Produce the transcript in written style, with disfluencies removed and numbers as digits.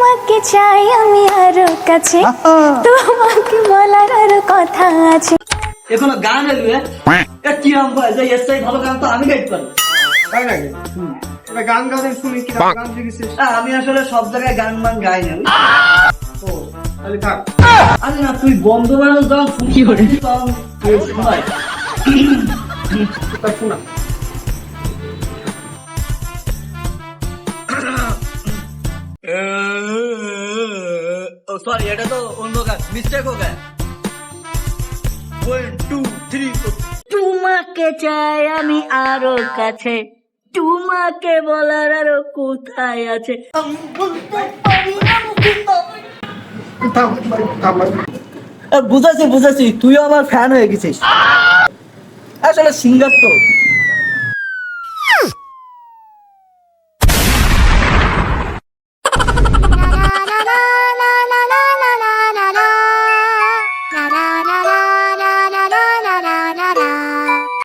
তোমাকে চাই আমি আরো কাছে, তোমাকে বলার আরো কথা আছে। এখনো গান এলবে কিরম ভাই যে এর চাই ভালো গান তো আমি গাইতে পারি। তাই নাকি? এটা গান গাওয়া শুনি কি গান শিখেছিস? আমি আসলে সব জায়গায় গান মান গাই না। ও তাহলে থাক। আরে না তুই বন্ধু বান্ধব যখন কি করে তখন ভাই তা শোনা। ও সরি এটা তো অন্য গান, মিস্টেক হো গয়া। 1 2 3 তোমাকে চাই আমি আরো কাছে, তোমাকে বলার আরো কোথায় আছে। আমি বলতে পারি না থাম, থাম ভাই। বুঝাচ্ছি তুইও আমার ফ্যান হয়ে গেছিস আসলে সিঙ্গার তো।